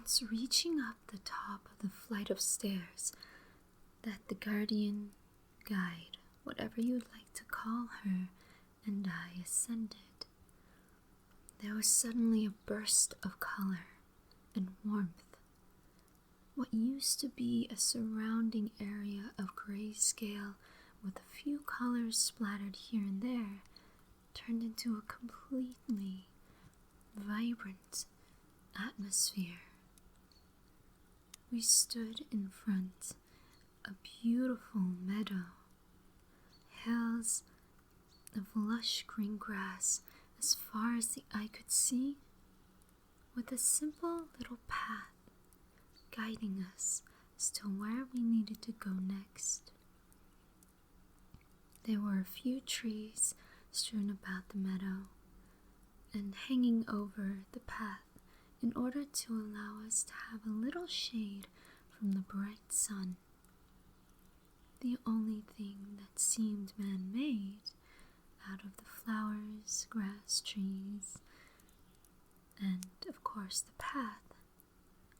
once reaching up the top of the flight of stairs that the guardian, guide, whatever you'd like to call her, and I ascended, there was suddenly a burst of color and warmth. What used to be a surrounding area of grayscale with a few colors splattered here and there turned into a completely vibrant atmosphere. We stood in front of a beautiful meadow, hills of lush green grass as far as the eye could see, with a simple little path guiding us as to where we needed to go next. There were a few trees strewn about the meadow and hanging over the path in order to allow us to have a little shade from the bright sun. The only thing that seemed man-made out of the flowers, grass, trees, and of course the path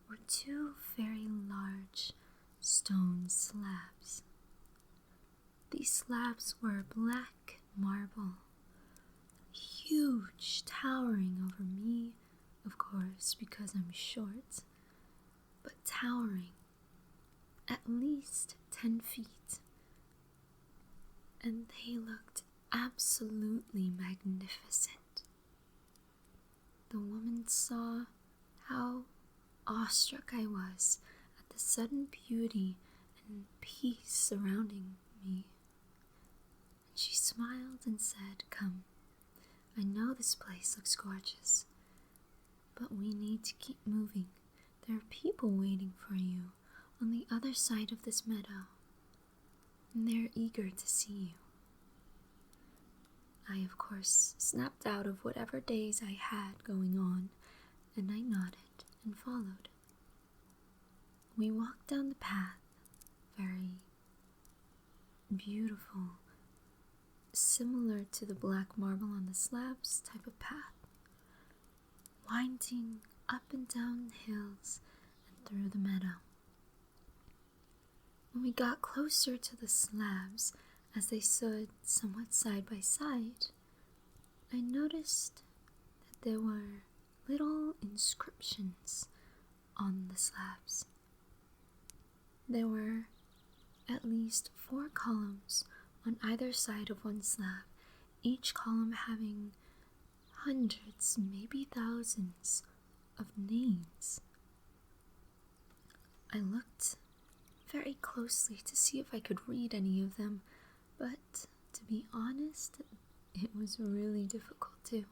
were two very large stone slabs. These slabs were black marble, huge, towering over me, of course, because I'm short, but towering at least 10 feet. And they looked absolutely magnificent. The woman saw how awestruck I was at the sudden beauty and peace surrounding me. And she smiled and said, "Come, I know this place looks gorgeous, but we need to keep moving. There are people waiting for you on the other side of this meadow, and they're eager to see you." I, of course, snapped out of whatever daze I had going on, and I nodded and followed. We walked down the path, very beautiful, similar to the black marble on the slabs type of path, winding up and down hills and through the meadow. When we got closer to the slabs, as they stood somewhat side by side, I noticed that there were little inscriptions on the slabs. There were at least 4 columns on either side of one slab, each column having hundreds, maybe thousands of names. I looked very closely to see if I could read any of them, but to be honest, it was really difficult to.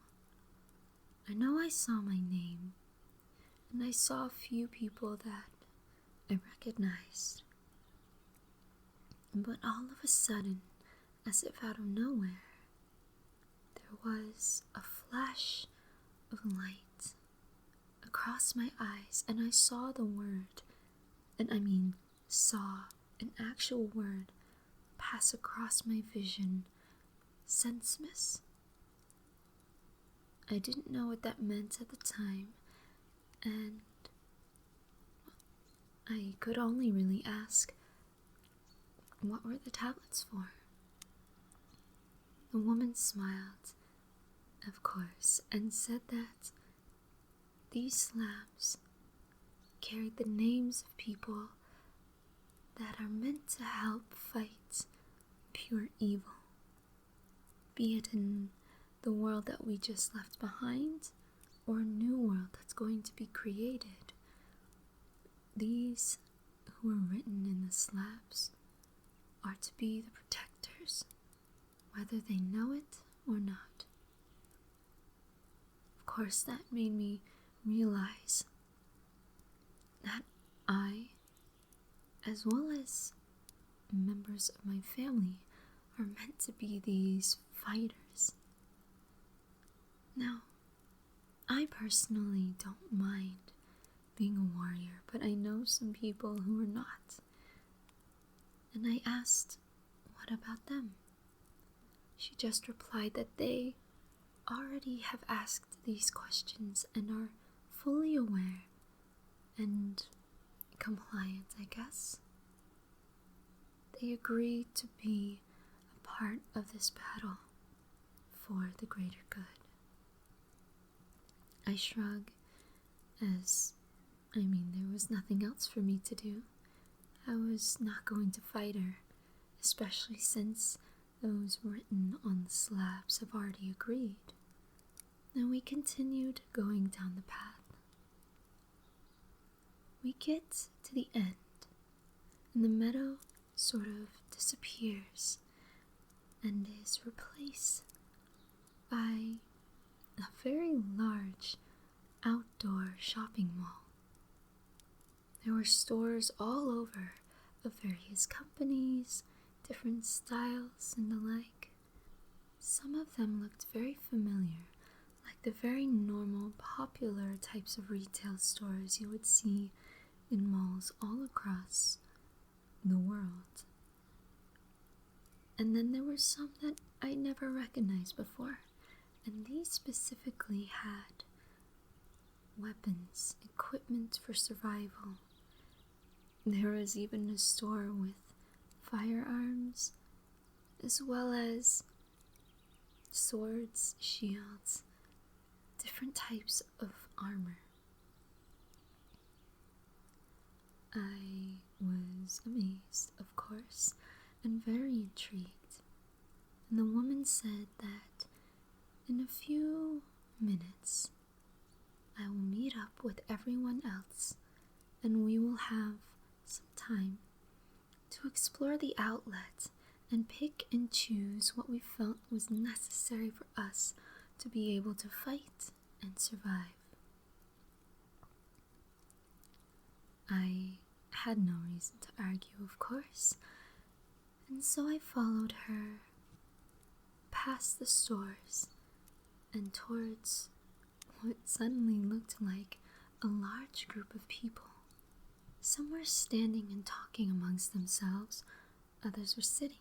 I know I saw my name, and I saw a few people that I recognized. But all of a sudden, as if out of nowhere, there was a flash of light across my eyes, and I saw the word, and I mean saw an actual word pass across my vision, Sensemas. I didn't know what that meant at the time, and I could only really ask, what were the tablets for? The woman smiled, of course, and said that these slabs carried the names of people that are meant to help fight pure evil, be it in the world that we just left behind or a new world that's going to be created. These who are written in the slabs are to be the protectors, whether they know it or not. Of course, that made me realize that I, as well as members of my family, are meant to be these fighters. Now, I personally don't mind being a warrior, but I know some people who are not. And I asked, what about them? She just replied that they already have asked these questions and are fully aware and compliant, I guess. They agreed to be a part of this battle for the greater good. I shrug, as, there was nothing else for me to do. I was not going to fight her, especially since those written on the slabs have already agreed. And we continued going down the path. We get to the end, and the meadow sort of disappears and is replaced by a very large outdoor shopping mall. There were stores all over of various companies, different styles, and the like. Some of them looked very familiar, like the very normal, popular types of retail stores you would see in malls all across the world. And then there were some that I never recognized before, and these specifically had weapons, equipment for survival. There was even a store with firearms, as well as swords, shields, different types of armor. I was amazed, of course, and very intrigued, and the woman said that in a few minutes I will meet up with everyone else, and we will have some time to explore the outlet and pick and choose what we felt was necessary for us to be able to fight and survive. I had no reason to argue, of course, and so I followed her past the stores and towards what suddenly looked like a large group of people. Some were standing and talking amongst themselves, others were sitting.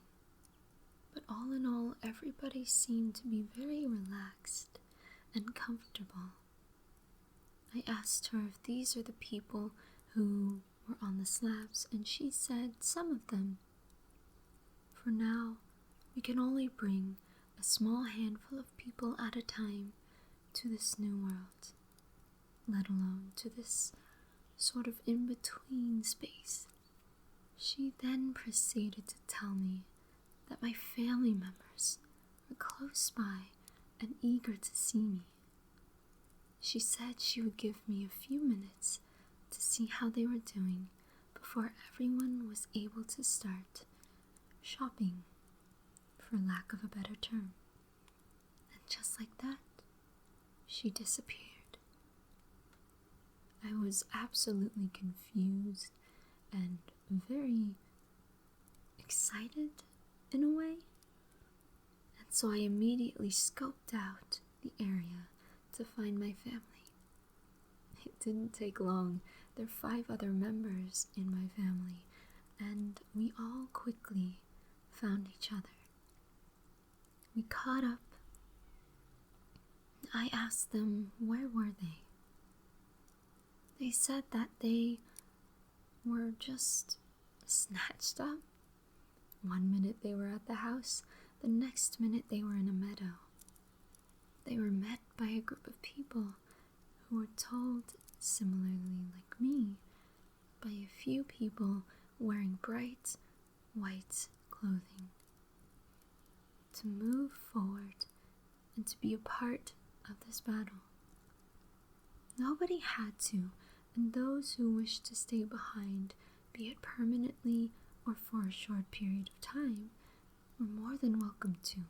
But all in all, everybody seemed to be very relaxed and comfortable. I asked her if these are the people who were on the slabs, and she said some of them. For now, we can only bring a small handful of people at a time to this new world, let alone to this sort of in-between space. She then proceeded to tell me that my family members were close by and eager to see me. She said she would give me a few minutes to see how they were doing before everyone was able to start shopping, for lack of a better term. And just like that, she disappeared. I was absolutely confused and very excited in a way, and so I immediately scoped out the area to find my family. It didn't take long. There are 5 other members in my family, and we all quickly found each other. We caught up. I asked them, where were they? They said that they were just snatched up. One minute they were at the house, the next minute they were in a meadow. They were met by a group of people who were told, similarly like me, by a few people wearing bright white clothing, to move forward and to be a part of this battle. Nobody had to, and those who wished to stay behind, be it permanently or for a short period of time, were more than welcome to.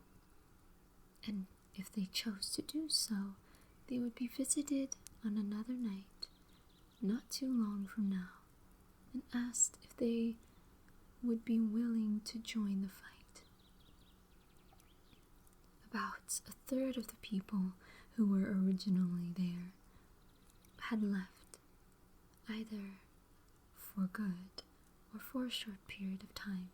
And if they chose to do so, they would be visited on another night, not too long from now, and asked if they would be willing to join the fight. About a third of the people who were originally there had left, either for good or for a short period of time.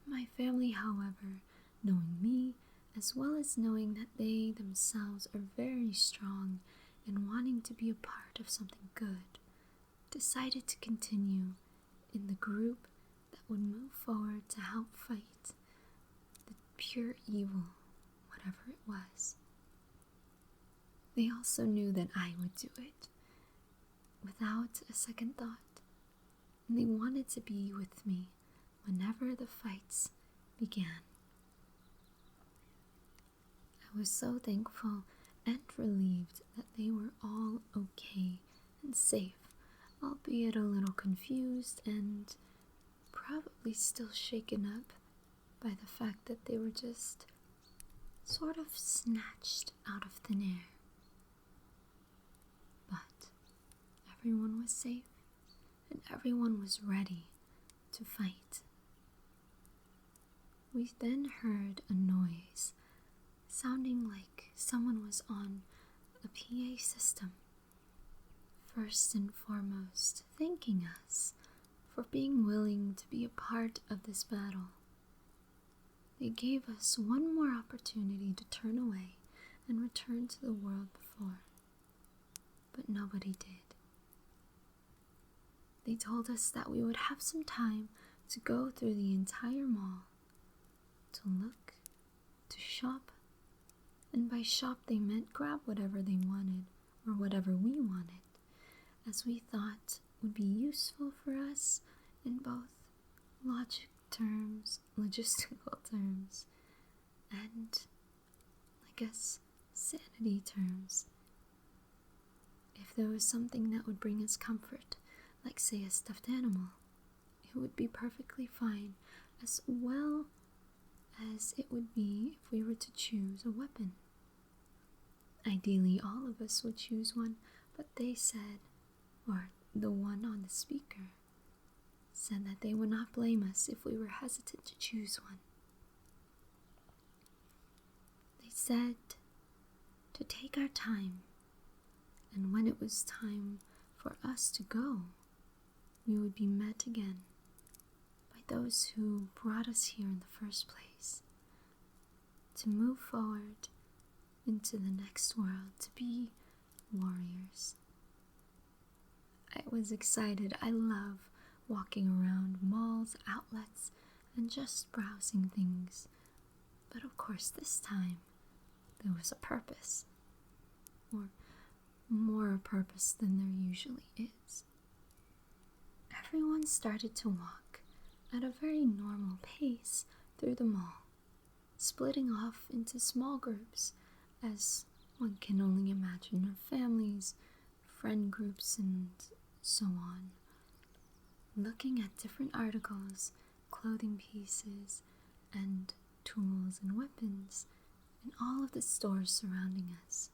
My family, however, knowing me, as well as knowing that they themselves are very strong and wanting to be a part of something good, decided to continue in the group that would move forward to help fight the pure evil, whatever it was. They also knew that I would do it, without a second thought, and they wanted to be with me whenever the fights began. I was so thankful and relieved that they were all okay and safe, albeit a little confused and probably still shaken up by the fact that they were just sort of snatched out of thin air. But everyone was safe and everyone was ready to fight. We then heard a noise sounding like someone was on a PA system, first and foremost thanking us for being willing to be a part of this battle. They gave us one more opportunity to turn away and return to the world before, but nobody did. They told us that we would have some time to go through the entire mall, to look, to shop, and by shop they meant grab whatever they wanted, or whatever we wanted, as we thought would be useful for us in both logistical terms, and I guess sanity terms. If there was something that would bring us comfort, like say a stuffed animal, it would be perfectly fine, as well as it would be if we were to choose a weapon. Ideally, all of us would choose one, but they said, or the one on the speaker, said that they would not blame us if we were hesitant to choose one. They said to take our time, and when it was time for us to go, we would be met again by those who brought us here in the first place, to move forward into the next world, to be warriors. I was excited. I love walking around malls, outlets, and just browsing things. But of course this time, there was a purpose, or more a purpose than there usually is. Everyone started to walk at a very normal pace through the mall, splitting off into small groups, as one can only imagine, of families, friend groups, and so on, looking at different articles, clothing pieces, and tools and weapons in all of the stores surrounding us.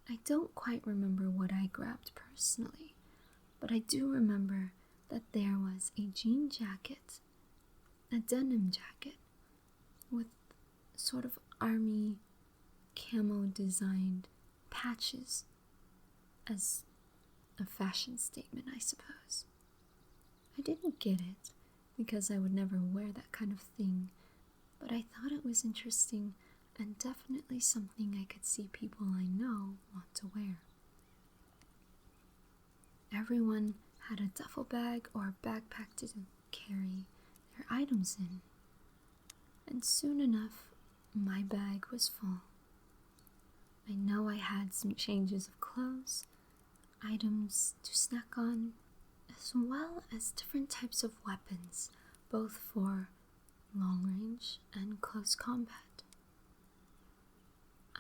I don't quite remember what I grabbed personally, but I do remember that there was a jean jacket, a denim jacket, with sort of army camo designed patches as a fashion statement, I suppose. I didn't get it because I would never wear that kind of thing, but I thought it was interesting and definitely something I could see people I know want to wear. Everyone had a duffel bag or a backpack to carry their items in, and soon enough my bag was full. I know I had some changes of clothes, items to snack on, as well as different types of weapons, both for long range and close combat.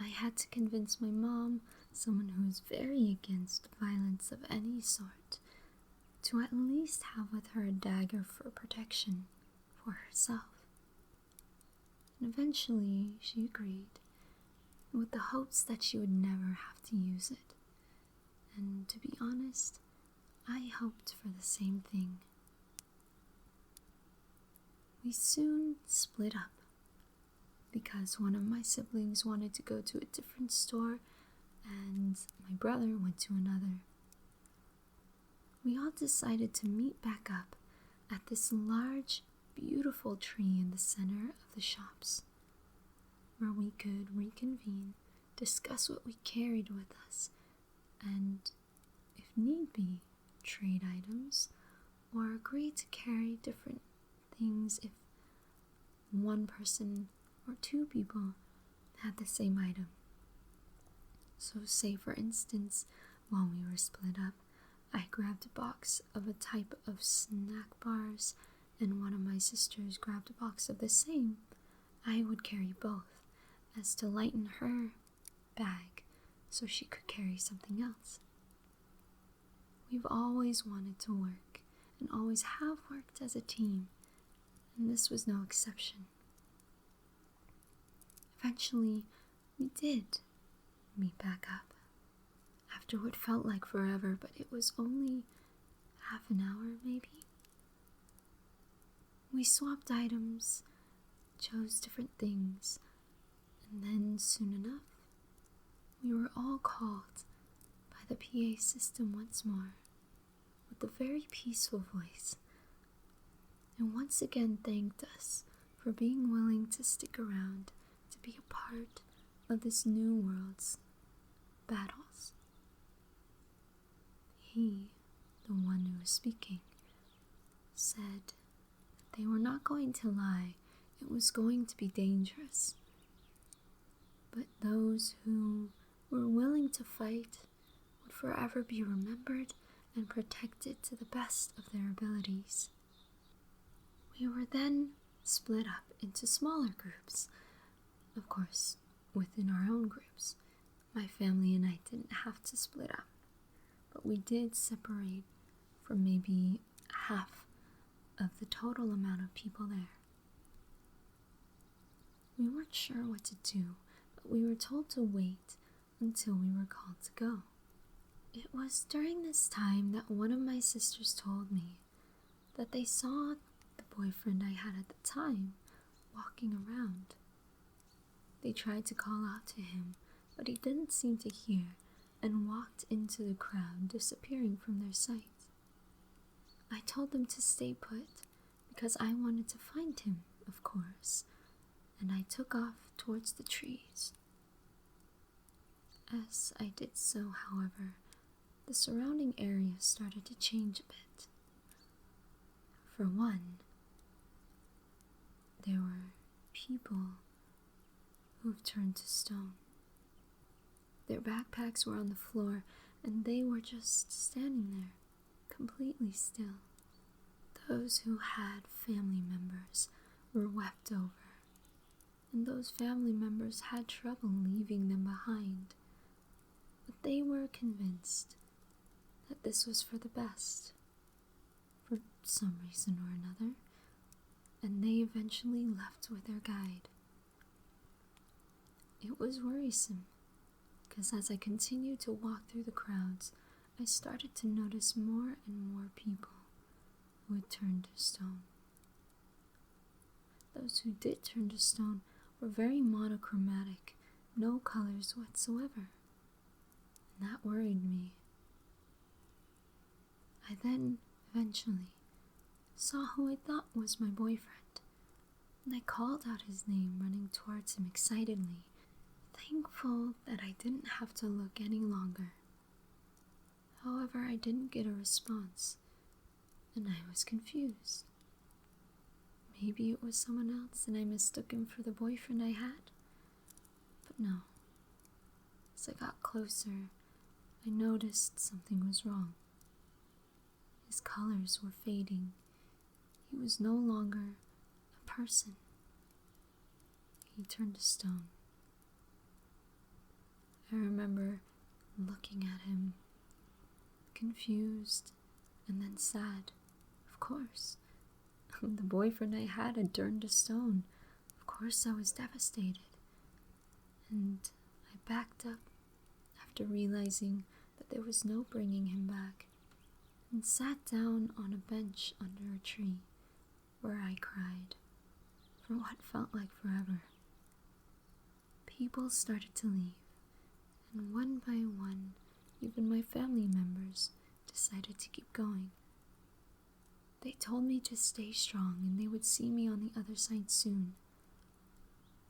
I had to convince my mom, someone who is very against violence of any sort, to at least have with her a dagger for protection for herself. And eventually she agreed, with the hopes that she would never have to use it. And to be honest, I hoped for the same thing. We soon split up, because one of my siblings wanted to go to a different store and my brother went to another. We all decided to meet back up at this large, beautiful tree in the center of the shops, where we could reconvene, discuss what we carried with us, and, if need be, trade items or agree to carry different things if one person or two people had the same item. So say for instance, while we were split up, I grabbed a box of a type of snack bars and one of my sisters grabbed a box of the same. I would carry both as to lighten her bag so she could carry something else. We've always wanted to work and always have worked as a team, and this was no exception. Eventually, we did meet back up after what felt like forever, but it was only half an hour maybe. We swapped items, chose different things, and then soon enough, we were all called by the PA system once more with a very peaceful voice, and once again thanked us for being willing to stick around to be a part of this new world's battles. He, the one who was speaking, said that they were not going to lie, it was going to be dangerous, but those who were willing to fight would forever be remembered and protected to the best of their abilities. We were then split up into smaller groups, of course, within our own groups. My family and I didn't have to split up, but we did separate for maybe half of the total amount of people there. We weren't sure what to do, but we were told to wait until we were called to go. It was during this time that one of my sisters told me that they saw the boyfriend I had at the time walking around. They tried to call out to him, but he didn't seem to hear and walked into the crowd, disappearing from their sight. I told them to stay put because I wanted to find him, of course, and I took off towards the trees. As I did so, however, the surrounding area started to change a bit. For one, there were people who've turned to stone. Their backpacks were on the floor, and they were just standing there, completely still. Those who had family members were wept over, and those family members had trouble leaving them behind. But they were convinced that this was for the best, for some reason or another, and they eventually left with their guide. It was worrisome, because as I continued to walk through the crowds, I started to notice more and more people who had turned to stone. Those who did turn to stone were very monochromatic, no colors whatsoever, and that worried me. I then, eventually, saw who I thought was my boyfriend, and I called out his name, running towards him excitedly, thankful that I didn't have to look any longer. However, I didn't get a response, and I was confused. Maybe it was someone else and I mistook him for the boyfriend I had? But no. As I got closer, I noticed something was wrong. His colors were fading. He was no longer a person. He turned to stone. I remember looking at him, confused and then sad. Of course. The boyfriend I had turned to stone. Of course I was devastated. And I backed up after realizing that there was no bringing him back, and sat down on a bench under a tree where I cried for what felt like forever. People started to leave, and one by one, even my family members decided to keep going. They told me to stay strong and they would see me on the other side soon,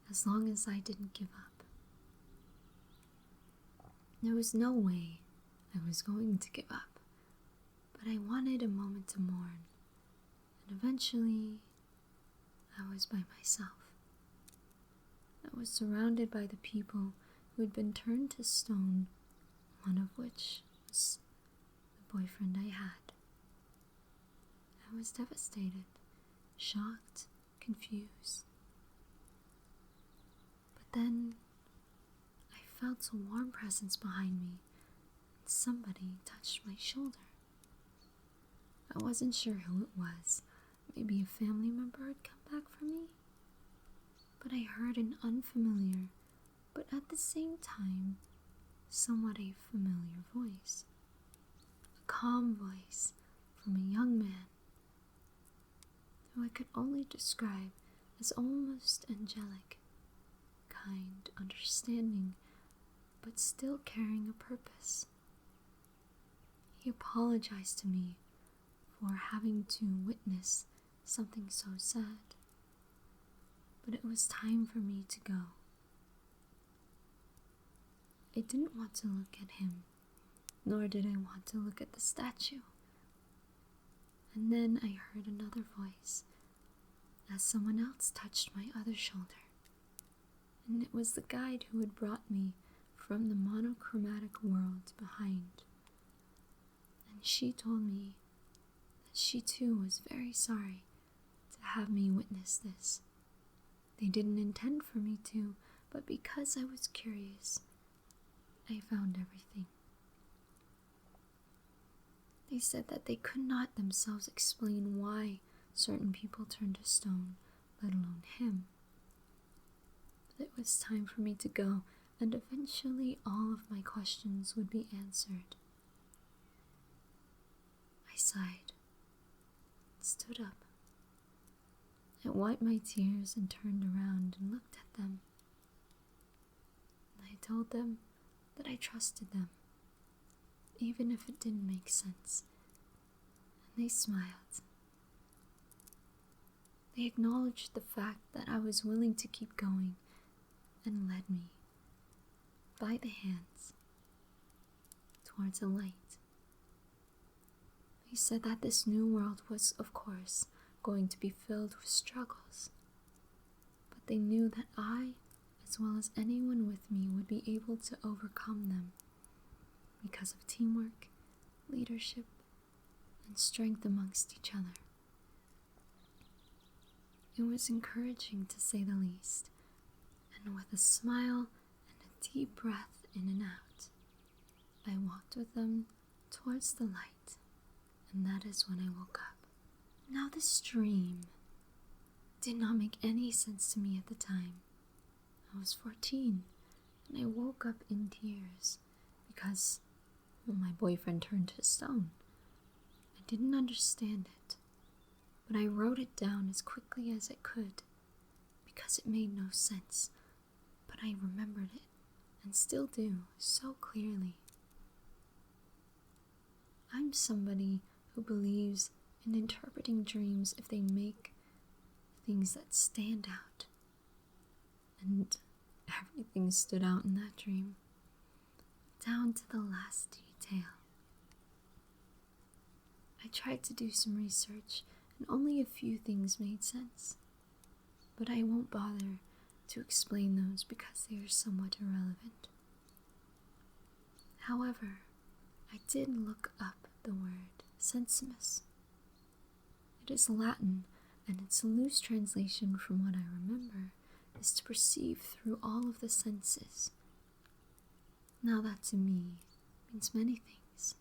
as long as I didn't give up. There was no way I was going to give up, but I wanted a moment to mourn, and eventually I was by myself. I was surrounded by the people who had been turned to stone, one of which was the boyfriend I had. I was devastated, shocked, confused. But then I felt a warm presence behind me, and somebody touched my shoulder. I wasn't sure who it was. Maybe a family member had come back for me? But I heard an unfamiliar, but at the same time, somewhat a familiar voice. A calm voice from a young man who I could only describe as almost angelic, kind, understanding, but still carrying a purpose. He apologized to me for having to witness something so sad, but it was time for me to go. I didn't want to look at him, nor did I want to look at the statue. And then I heard another voice, as someone else touched my other shoulder, and it was the guide who had brought me from the monochromatic world behind. And she told me that she too was very sorry to have me witness this. They didn't intend for me to, but because I was curious, I found everything. They said that they could not themselves explain why certain people turned to stone, let alone him. But it was time for me to go, and eventually all of my questions would be answered. I sighed, stood up. I wiped my tears and turned around and looked at them. And I told them that I trusted them, even if it didn't make sense. And they smiled. They acknowledged the fact that I was willing to keep going and led me by the hands towards a light. They said that this new world was, of course, going to be filled with struggles, but they knew that I, as well as anyone with me, would be able to overcome them because of teamwork, leadership, and strength amongst each other. It was encouraging, to say the least, and with a smile and a deep breath in and out, I walked with them towards the light, and that is when I woke up. Now this dream did not make any sense to me at the time. I was 14, and I woke up in tears because my boyfriend turned to stone. I didn't understand it, but I wrote it down as quickly as I could because it made no sense, but I remembered it and still do so clearly. I'm somebody who believes in interpreting dreams if they make things that stand out, and everything stood out in that dream, down to the last detail. I tried to do some research, and only a few things made sense, but I won't bother to explain those because they are somewhat irrelevant. However, I did look up the word sensimus. It is Latin, and its loose translation from what I remember is to perceive through all of the senses. Now that to me means many things.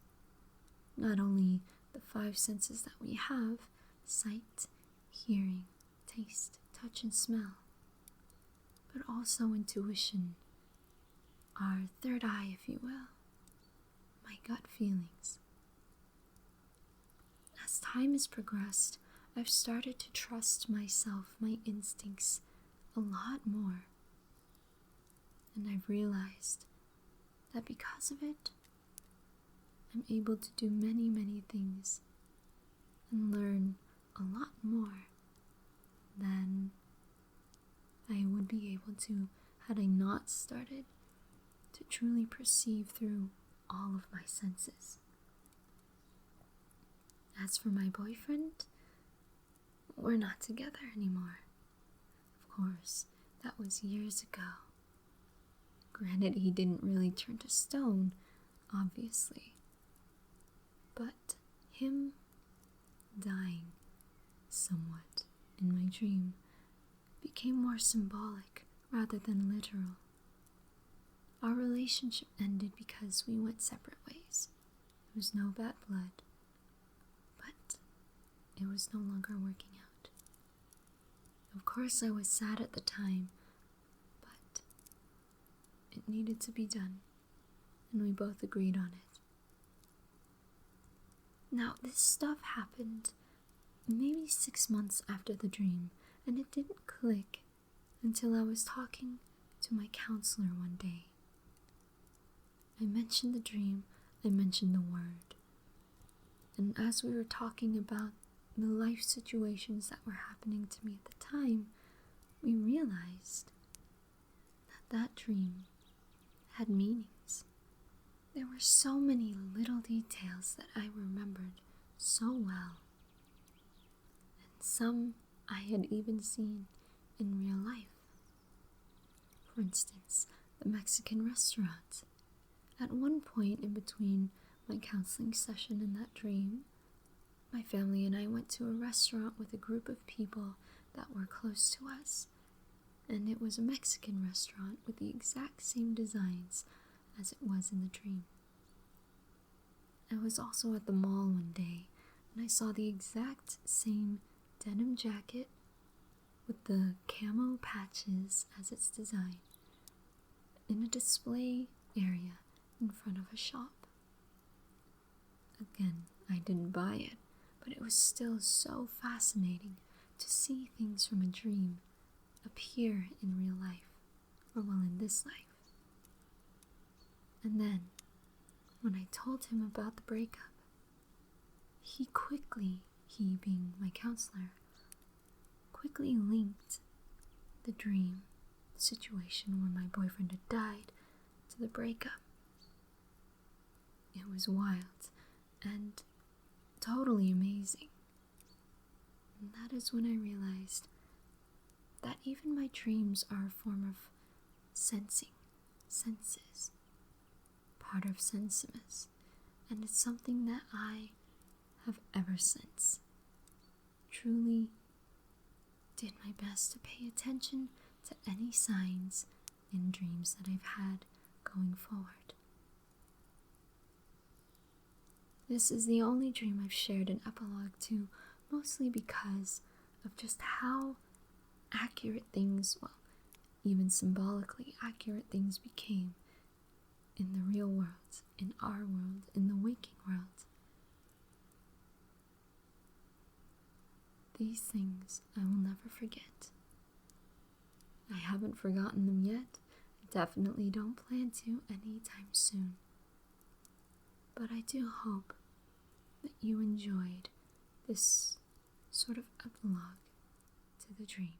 Not only the 5 senses that we have, sight, hearing, taste, touch, and smell, but also intuition, our third eye, if you will, my gut feelings. As time has progressed, I've started to trust myself, my instincts, a lot more. And I've realized that because of it, I'm able to do many, many things and learn a lot more than I would be able to had I not started to truly perceive through all of my senses. As for my boyfriend, we're not together anymore. Of course, that was years ago. Granted, he didn't really turn to stone, obviously. But him dying somewhat in my dream became more symbolic rather than literal. Our relationship ended because we went separate ways. There was no bad blood, but it was no longer working out. Of course, I was sad at the time, but it needed to be done, and we both agreed on it. Now, this stuff happened maybe 6 months after the dream, and it didn't click until I was talking to my counselor one day. I mentioned the dream, I mentioned the word, and as we were talking about the life situations that were happening to me at the time, we realized that dream had meanings. There were so many little details that I remembered so well, and some I had even seen in real life. For instance, the Mexican restaurant. At one point in between my counseling session and that dream, my family and I went to a restaurant with a group of people that were close to us, and it was a Mexican restaurant with the exact same designs as it was in the dream. I was also at the mall one day, and I saw the exact same denim jacket with the camo patches as its design in a display area in front of a shop. Again, I didn't buy it, but it was still so fascinating to see things from a dream appear in real life, or well, in this life. And then, when I told him about the breakup, he being my counselor, quickly linked the dream situation where my boyfriend had died to the breakup. It was wild and totally amazing. And that is when I realized that even my dreams are a form of senses, part of sensimus, and it's something that I have ever since truly did my best to pay attention to any signs in dreams that I've had going forward. This is the only dream I've shared an epilogue to, mostly because of just how accurate things, well, even symbolically accurate things became in the real world, in our world, in the waking world. These things I will never forget. I haven't forgotten them yet. I definitely don't plan to anytime soon. But I do hope that you enjoyed this sort of epilogue to the dream.